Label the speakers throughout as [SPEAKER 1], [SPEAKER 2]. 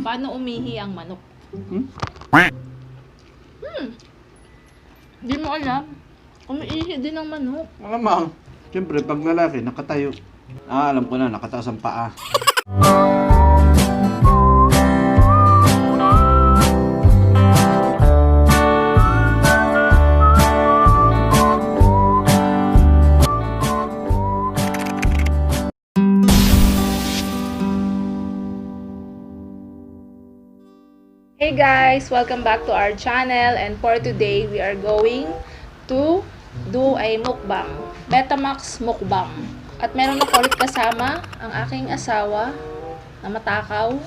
[SPEAKER 1] Paano umihi ang manok?
[SPEAKER 2] Hmm?
[SPEAKER 1] Hindi mo alam. Umiihi din ang manok.
[SPEAKER 2] Malamang. Siyempre, pag lalaki, nakatayo. Alam ko na, nakataas ang paa.
[SPEAKER 1] Hey guys! Welcome back to our channel, and for today, we are going to do a mukbang. Betamax mukbang. At meron ako ulit kasama ang aking asawa na matakaw.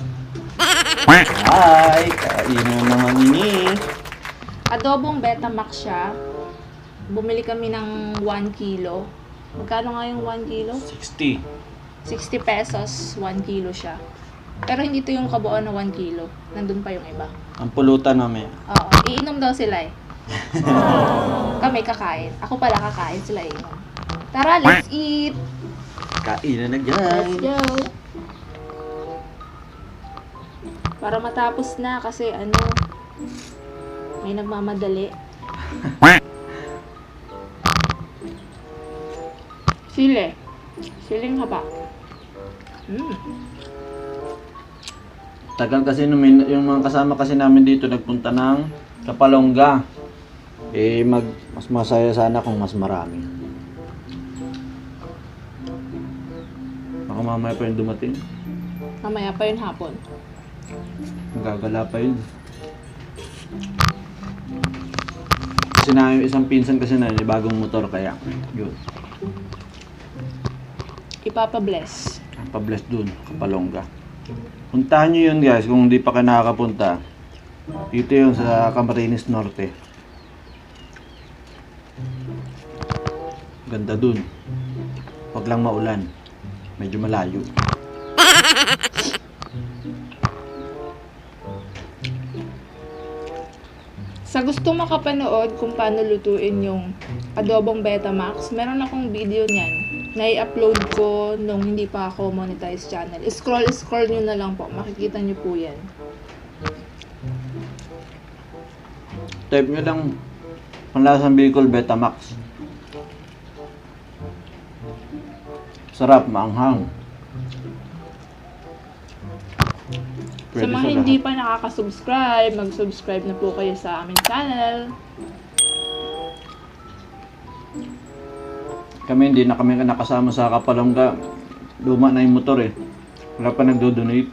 [SPEAKER 2] Hi! Kainan naman ini.
[SPEAKER 1] Adobong Betamax siya. Bumili kami ng 1 kilo. Magkano nga yung 1 kilo?
[SPEAKER 2] 60.
[SPEAKER 1] 60 pesos, 1 kilo siya. Pero hindi to yung kabuuan na 1 kilo. Nandun pa yung iba.
[SPEAKER 2] Ang pulutan namin.
[SPEAKER 1] Oo. Iinom daw sila eh. Kami kakain. Ako pala kakain, sila iinom. Tara, let's eat!
[SPEAKER 2] Kainan na
[SPEAKER 1] Let's
[SPEAKER 2] guys.
[SPEAKER 1] go! Para matapos na kasi may nagmamadali. Sili. Siling haba.
[SPEAKER 2] Tagal kasi yung mga kasama kasi namin dito nagpunta ng Kapalongga. Mas masaya sana kung mas marami. Baka mamaya pa yung dumating.
[SPEAKER 1] Mamaya pa yun hapon.
[SPEAKER 2] Magagala pa yun. Kasi na yung isang pinsan kasi na yung bagong motor kaya yun.
[SPEAKER 1] Ipapa-bless.
[SPEAKER 2] Pabless dun, Kapalongga. Puntahan nyo yun guys kung hindi pa kayo nakakapunta. Dito yun sa Camarines Norte. Ganda dun. Huwag lang maulan. Medyo malayo.
[SPEAKER 1] Sa gusto makapanood kung paano lutuin yung adobong Betamax, meron akong video niyan. Na-i-upload ko nung hindi pa ako monetized channel. Scroll nyo na lang po. Makikita nyo po yan.
[SPEAKER 2] Type nyo lang Panlasang Bicol Betamax. Sarap, maanghang.
[SPEAKER 1] Sa mga hindi pa nakaka-subscribe, mag-subscribe na po kayo sa aming channel.
[SPEAKER 2] Kami hindi na kami nakasama sa Kapalongga. Luma na yung motor eh. Wala pa nagdo-donate.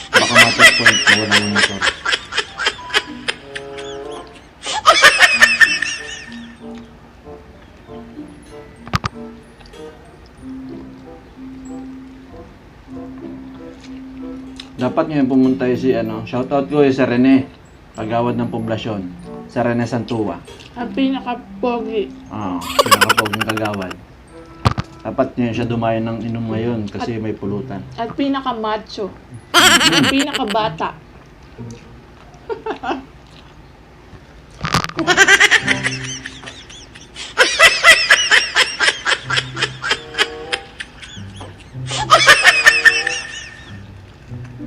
[SPEAKER 2] Baka match point, nawala yung motor. Dapat ngayon pumunta si shoutout ko si Rene, kagawad ng poblasyon. Sa Rene Santua.
[SPEAKER 1] Ang pinaka-pogi.
[SPEAKER 2] Pinakapoging kagawad. Dapat niya siya dumayo ng inom ngayon kasi may pulutan.
[SPEAKER 1] At pinaka-macho. Ang pinaka-bata.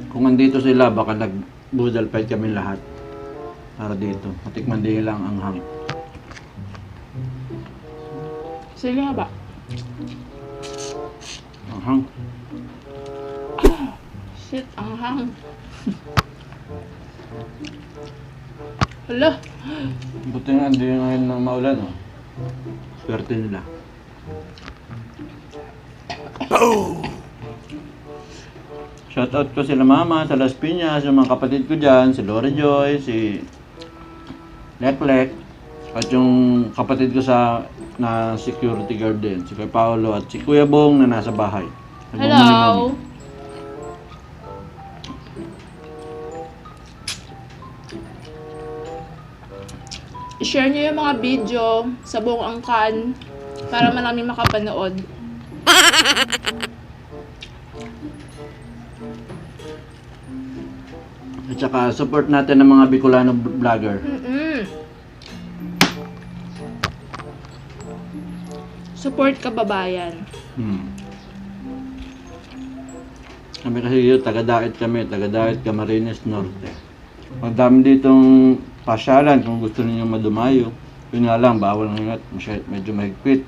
[SPEAKER 2] Kung andito sila, baka nag-budal fight kami lahat. Para dito. Matikman din lang ang hang.
[SPEAKER 1] Sige nga ba?
[SPEAKER 2] Ang hang.
[SPEAKER 1] Shit, ang hang. Hala.
[SPEAKER 2] Buti nga hindi ngayon ng maulan. Oh. Swerte nila. Shoutout ko sila mama sa Las Piñas, yung mga kapatid ko dyan, si Lore Joy, si Leklek, at yung kapatid ko na security guard din, si Kuya Paolo at si Kuya Bong na nasa bahay.
[SPEAKER 1] Hello. I-share nyo yung mga video sa buong angkan para marami makapanood.
[SPEAKER 2] At saka support natin ng mga Bicolano vlogger.
[SPEAKER 1] Support kababayan.
[SPEAKER 2] Kami kasi yun, taga-Daet kami, taga-Daet Camarines Norte. Madami ditong pasyalan kung gusto niyo madumayo. Yun nga lang, bawal ng ingat, medyo mahigpit.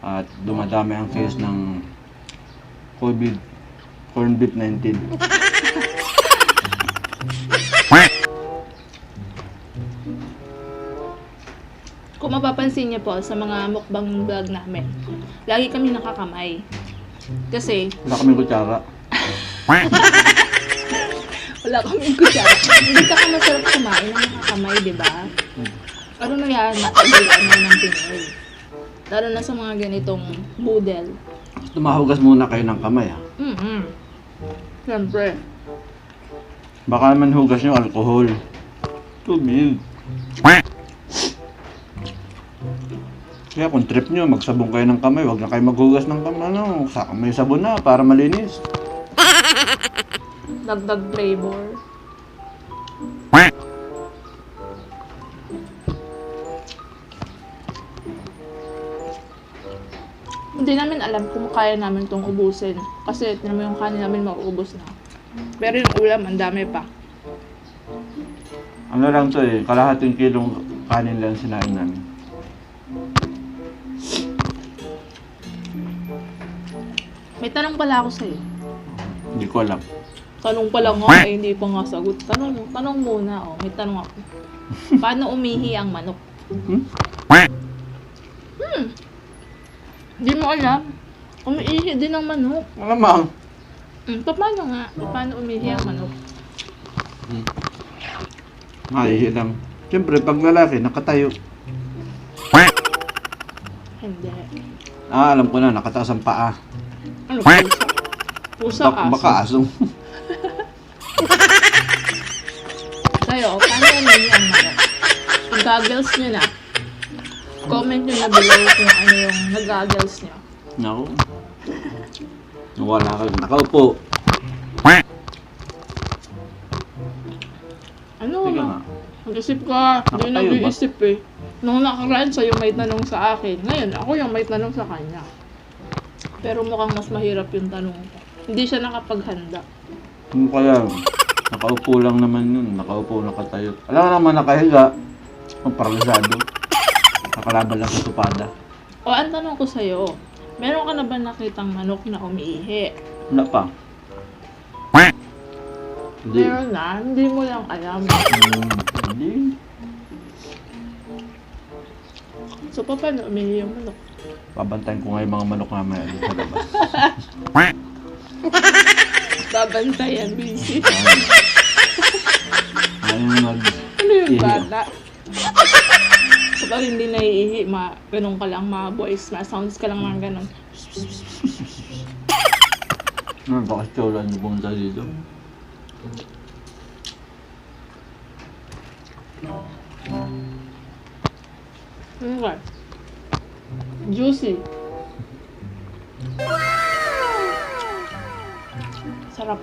[SPEAKER 2] At dumadami ang case ng COVID, corned beef 19.
[SPEAKER 1] Kung mapapansin niyo po sa mga mukbang vlog namin, lagi kami nakakamay. Kasi
[SPEAKER 2] Wala kaming kutsara.
[SPEAKER 1] wala kaming kutsara. Hindi ka masarap kumain ng nakakamay, di ba? Ano na yan, nakagalaan na ng Pinoy. Lalo na sa mga ganitong noodle.
[SPEAKER 2] Tumahugas muna kayo ng kamay ha.
[SPEAKER 1] Siyempre.
[SPEAKER 2] Baka naman hugas nyo alcohol. Tubig. Kaya kung trip nyo, magsabong kayo ng kamay, wag na kayo maghugas ng kamay. Ano, may sabon na para malinis.
[SPEAKER 1] Dagdag flavor. Hindi namin alam kung kaya namin itong ubusin. Kasi tinan mo yung kanin namin mauubos na. Pero yung ulam, ang dami pa.
[SPEAKER 2] Ano lang to eh, kalahating kilong kanin lang sinain namin.
[SPEAKER 1] May tanong pala ako sa'yo.
[SPEAKER 2] Hindi ko alam.
[SPEAKER 1] Tanong pala nga, eh, hindi pa nga sagot. Tanong muna, oh. May tanong ako. Paano umihi ang manok? Hindi mo alam. Umiihi din ang manok.
[SPEAKER 2] Malamang.
[SPEAKER 1] Paano nga? Paano umihi ang manok?
[SPEAKER 2] Maihi lang. Siyempre, pag lalaki, nakatayo.
[SPEAKER 1] Hindi.
[SPEAKER 2] Alam ko na, nakataas ang paa.
[SPEAKER 1] Ano, pusa? Pusa, aso.
[SPEAKER 2] Baka asong.
[SPEAKER 1] Kayo, paano umihi ang manok? Goggles nyo na. Comment nyo na below kung ano yung nag-goggles nyo.
[SPEAKER 2] Naku. Wala ka. Nakaupo.
[SPEAKER 1] Ano
[SPEAKER 2] Sige
[SPEAKER 1] ba?
[SPEAKER 2] nga.
[SPEAKER 1] Mag-isip ka. Hindi
[SPEAKER 2] Nakatayo ba?
[SPEAKER 1] nag-iisip eh. Nung nakaraan siya yung may tanong sa akin. Ngayon, ako yung may tanong sa kanya. Pero mukhang mas mahirap yung tanong ko. Hindi siya nakapaghanda.
[SPEAKER 2] Ano kaya? Nakaupo lang naman yun. Nakaupo, nakatayo. Alam mo naman, nakahiga. Ang paralisado. Nakalaban lang sa tupada.
[SPEAKER 1] O, ang tanong ko sa'yo, meron ka na ba nakitang manok na umiihi?
[SPEAKER 2] Wala pa. Hindi.
[SPEAKER 1] Meron na, hindi mo lang alam.
[SPEAKER 2] Hindi.
[SPEAKER 1] So, paano umiihi yung manok?
[SPEAKER 2] Babantayan ko nga yung mga manok mamaya dito sa labas.
[SPEAKER 1] Babantayan, busy.
[SPEAKER 2] Ayun mag...
[SPEAKER 1] Ano yung
[SPEAKER 2] Ihi.
[SPEAKER 1] bata? Kapag hindi naiihi, ganun ka lang, mga voice, sounds ka lang mga ganun.
[SPEAKER 2] Baka cholan yung pumunta dito.
[SPEAKER 1] Ano ka? Juicy. Sarap.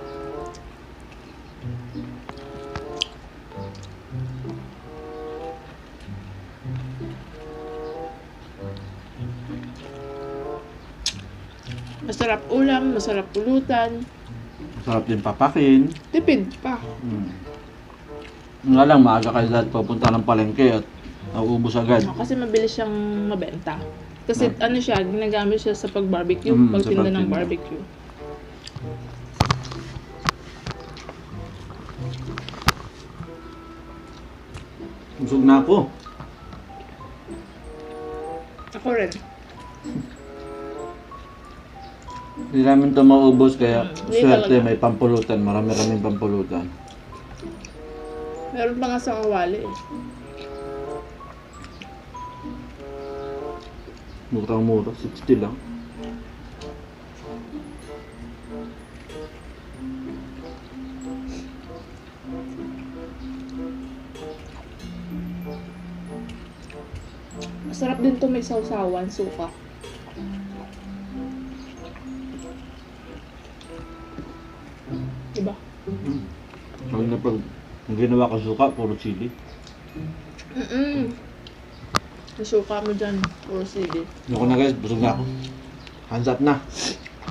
[SPEAKER 1] Masarap ulam, masarap pulutan.
[SPEAKER 2] Masarap din papakin.
[SPEAKER 1] Tipid pa.
[SPEAKER 2] Nga lang, maaga kayo lahat papunta ng palengke at nauubos agad.
[SPEAKER 1] Kasi mabilis siyang mabenta. Kasi ano siya, ginagamit siya sa pag-barbecue,
[SPEAKER 2] Sa
[SPEAKER 1] pagtinda ng
[SPEAKER 2] pagtinda.
[SPEAKER 1] barbecue.
[SPEAKER 2] Busog na ako.
[SPEAKER 1] Ako rin.
[SPEAKER 2] Hindi namin ito maubos kaya
[SPEAKER 1] Hindi
[SPEAKER 2] swerte
[SPEAKER 1] talaga.
[SPEAKER 2] may pampulutan. Marami-raming pampulutan.
[SPEAKER 1] Meron pa nga sa kawali eh.
[SPEAKER 2] Murang-mura, 60 lang.
[SPEAKER 1] Masarap din to may sausawan, suka. Diba?
[SPEAKER 2] Huwag na pag ang ginawa ko suka, puro chili.
[SPEAKER 1] Yung suka mo dyan, puro sili.
[SPEAKER 2] Ako na guys, busog na ako. Hands up na.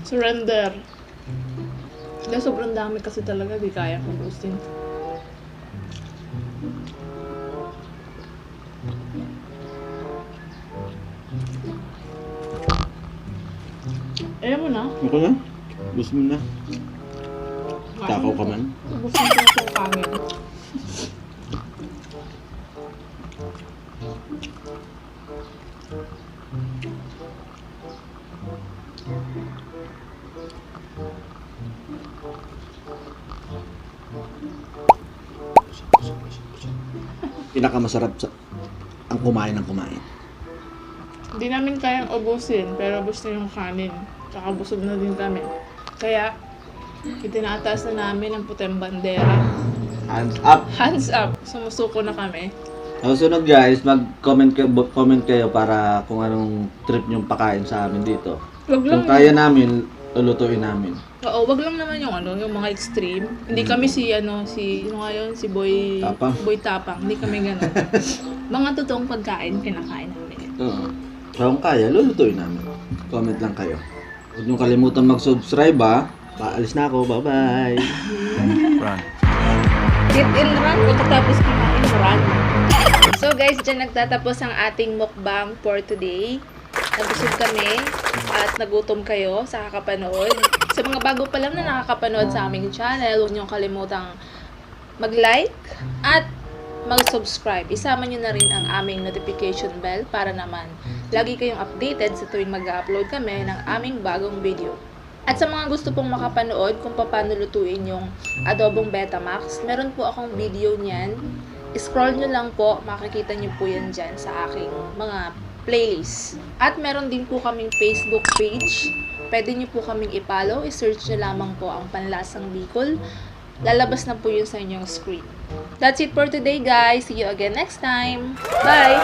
[SPEAKER 1] Surrender. Dahil sobrang dami kasi talaga, di kaya ubusin. Ayaw mo na?
[SPEAKER 2] Ako na? Gusto mo na? Takaw ka man?
[SPEAKER 1] Ubusin ko na itong kanin.
[SPEAKER 2] Pinakamasarap sa ang kumain ng kumain.
[SPEAKER 1] Hindi namin kayang ubusin, pero gusto yung kanin. Tsaka busog na din kami. Kaya, itinataas na namin ang puting bandera.
[SPEAKER 2] Hands up!
[SPEAKER 1] Hands up! Sumusuko na kami.
[SPEAKER 2] Susunod guys, comment kayo para kung anong trip nyong pakain sa amin dito.
[SPEAKER 1] Wag lang
[SPEAKER 2] Kung kaya namin, lulutuin namin.
[SPEAKER 1] Oo, wag lang naman yung yung mga extreme. Hindi kami si si Boy
[SPEAKER 2] Tapang.
[SPEAKER 1] Boy Tapang. Hindi kami gano'n. Mga totoong pagkain kinakain namin.
[SPEAKER 2] Oo. So kung kaya, lulutuin namin. Comment lang kayo. Huwag niyong kalimutan mag-subscribe ha. Paalis na ako. Bye-bye. Run.
[SPEAKER 1] Hit and run pagkatapos kumain, run. So guys, dyan nagtatapos ang ating mukbang for today. Nabusog kami at nagutom kayo sa kakapanood. Sa mga bago pa lang na nakakapanood sa aming channel, huwag niyong kalimutang mag-like at mag-subscribe. Isama niyo na rin ang aming notification bell para naman lagi kayong updated sa tuwing mag-upload kami ng aming bagong video. At sa mga gusto pong makapanood kung paano lutuin yung adobong Betamax, meron po akong video niyan. Scroll nyo lang po, makikita nyo po yan dyan sa aking mga playlist. At meron din po kaming Facebook page. Pwede nyo po kaming i-follow. I-search nyo lamang po ang Panlasang Bicol. Lalabas na po yun sa inyong screen. That's it for today guys. See you again next time. Bye!